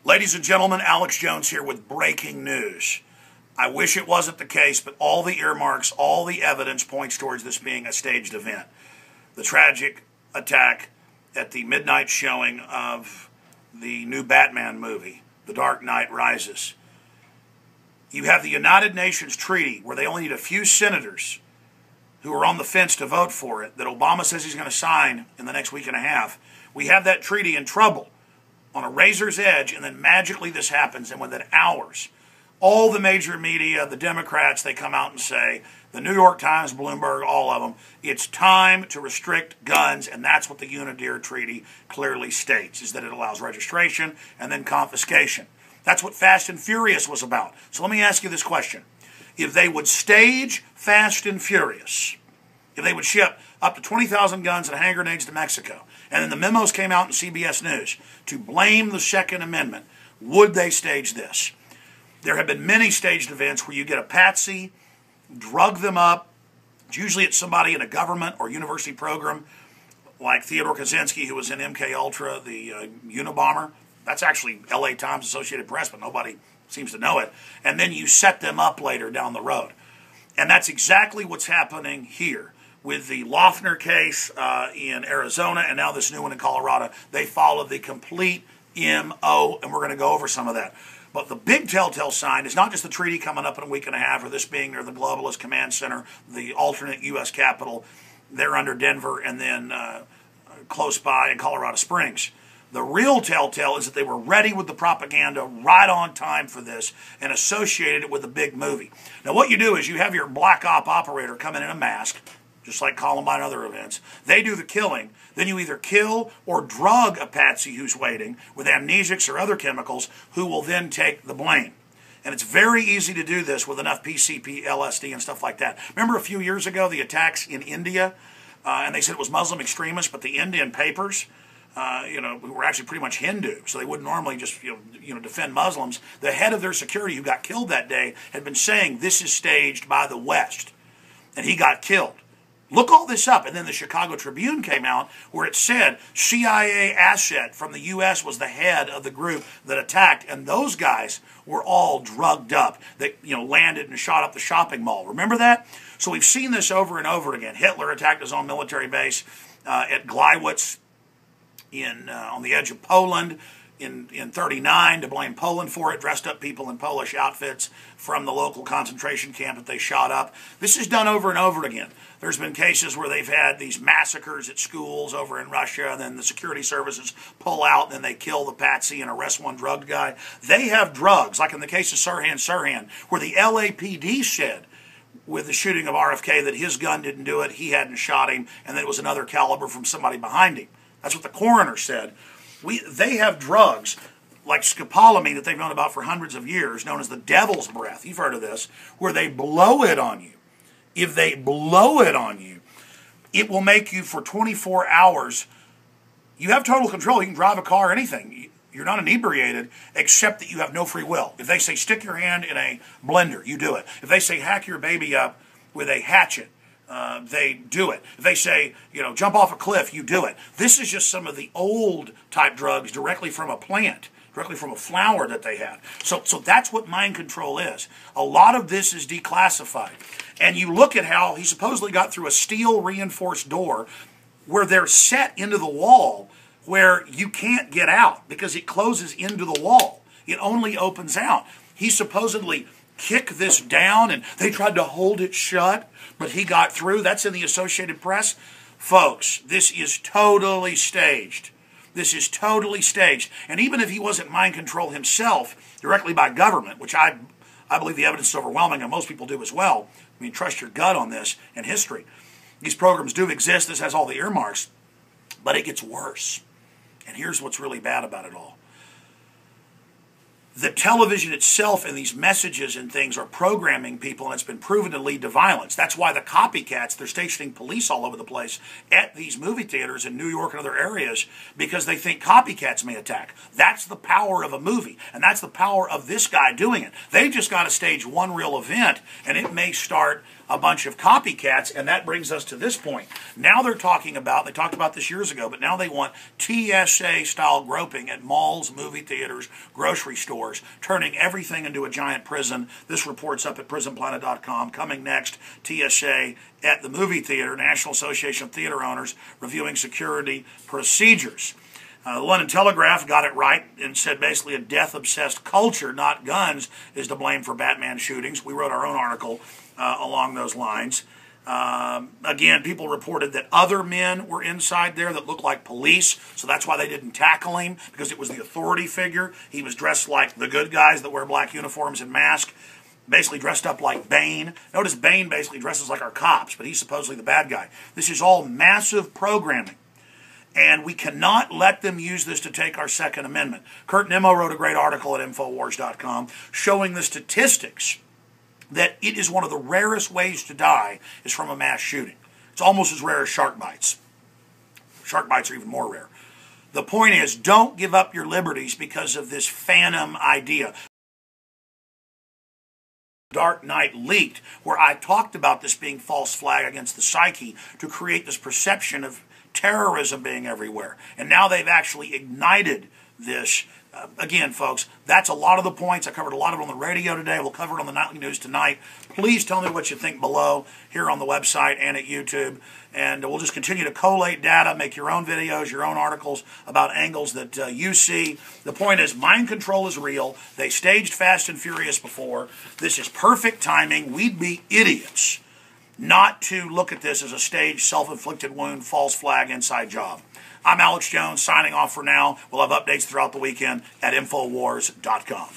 Ladies and gentlemen, Alex Jones here with breaking news. I wish it wasn't the case, but all the earmarks, all the evidence points towards this being a staged event. The tragic attack at the midnight showing of the new Batman movie, The Dark Knight Rises. You have the United Nations treaty where they only need a few senators who are on the fence to vote for it, that Obama says he's going to sign in the next week and a half. We have that treaty in trouble, on a razor's edge, and then magically this happens, and within hours, all the major media, the Democrats, they come out and say, the New York Times, Bloomberg, all of them, it's time to restrict guns, and that's what the Unideer Treaty clearly states, is that it allows registration and then confiscation. That's what Fast and Furious was about. So let me ask you this question. If they would stage Fast and Furious, if they would ship up to 20,000 guns and hand grenades to Mexico, and then the memos came out in CBS News to blame the Second Amendment, would they stage this? There have been many staged events where you get a patsy, drug them up. Usually it's somebody in a government or university program, like Theodore Kaczynski, who was in MK Ultra, the Unabomber. That's actually LA Times, Associated Press, but nobody seems to know it. And then you set them up later down the road. And that's exactly what's happening here with the Loeffner case in Arizona, and now this new one in Colorado. They followed the complete MO, and we're going to go over some of that. But the big telltale sign is not just the treaty coming up in a week and a half, or this being near the Globalist Command Center, the alternate U.S. capital. They're under Denver, and then close by in Colorado Springs. The real telltale is that they were ready with the propaganda right on time for this and associated it with a big movie. Now what you do is you have your black op operator come in a mask, just like Columbine and other events. They do the killing. Then you either kill or drug a patsy who's waiting with amnesics or other chemicals, who will then take the blame. And it's very easy to do this with enough PCP, LSD, and stuff like that. Remember a few years ago the attacks in India? And they said it was Muslim extremists, but the Indian papers, who were actually pretty much Hindu, so they wouldn't normally just defend Muslims. The head of their security, who got killed that day, had been saying this is staged by the West, and he got killed. Look all this up, and then the Chicago Tribune came out where it said CIA asset from the U.S. was the head of the group that attacked, and those guys were all drugged up. They landed and shot up the shopping mall. Remember that? So we've seen this over and over again. Hitler attacked his own military base at Gleiwitz on the edge of Poland in 1939 to blame Poland for it, dressed up people in Polish outfits from the local concentration camp that they shot up. This is done over and over again. There's been cases where they've had these massacres at schools over in Russia, and then the security services pull out, and then they kill the patsy and arrest one drugged guy. They have drugs, like in the case of Sirhan, where the LAPD said with the shooting of RFK that his gun didn't do it, he hadn't shot him, and that it was another caliber from somebody behind him. That's what the coroner said. They have drugs like scopolamine that they've known about for hundreds of years, known as the devil's breath. You've heard of this, where they blow it on you. If they blow it on you, it will make you for 24 hours. You have total control. You can drive a car, anything. You're not inebriated, except that you have no free will. If they say stick your hand in a blender, you do it. If they say hack your baby up with a hatchet, they do it. If they say, jump off a cliff, you do it. This is just some of the old type drugs directly from a plant, directly from a flower that they had. So that's what mind control is. A lot of this is declassified. And you look at how he supposedly got through a steel reinforced door where they're set into the wall where you can't get out because it closes into the wall. It only opens out. He supposedly kicked this down and they tried to hold it shut, but he got through. That's in the Associated Press. Folks, this is totally staged. This is totally staged. And even if he wasn't mind control himself directly by government, which I believe the evidence is overwhelming, and most people do as well. I mean, trust your gut on this and history. These programs do exist. This has all the earmarks, but it gets worse. And here's what's really bad about it all. The television itself and these messages and things are programming people, and it's been proven to lead to violence. That's why the copycats, they're stationing police all over the place at these movie theaters in New York and other areas because they think copycats may attack. That's the power of a movie, and that's the power of this guy doing it. They just got to stage one real event, and it may start a bunch of copycats, and that brings us to this point. Now they're talking about, they talked about this years ago, but now they want TSA-style groping at malls, movie theaters, grocery stores, turning everything into a giant prison. This report's up at prisonplanet.com. Coming next, TSA at the movie theater, National Association of Theater Owners, reviewing security procedures. The London Telegraph got it right and said basically a death-obsessed culture, not guns, is to blame for Batman shootings. We wrote our own article along those lines. Again, people reported that other men were inside there that looked like police, so that's why they didn't tackle him, because it was the authority figure. He was dressed like the good guys that wear black uniforms and masks, basically dressed up like Bane. Notice Bane basically dresses like our cops, but he's supposedly the bad guy. This is all massive programming. And we cannot let them use this to take our Second Amendment. Kurt Nimmo wrote a great article at Infowars.com showing the statistics that it is one of the rarest ways to die is from a mass shooting. It's almost as rare as shark bites. Shark bites are even more rare. The point is, don't give up your liberties because of this phantom idea. Dark Knight leaked, where I talked about this being false flag against the psyche to create this perception of terrorism being everywhere. And now they've actually ignited this. Again, folks, that's a lot of the points. I covered a lot of it on the radio today. We'll cover it on the nightly news tonight. Please tell me what you think below here on the website and at YouTube. And we'll just continue to collate data, make your own videos, your own articles about angles that you see. The point is, mind control is real. They staged Fast and Furious before. This is perfect timing. We'd be idiots not to look at this as a staged, self-inflicted wound, false flag, inside job. I'm Alex Jones, signing off for now. We'll have updates throughout the weekend at Infowars.com.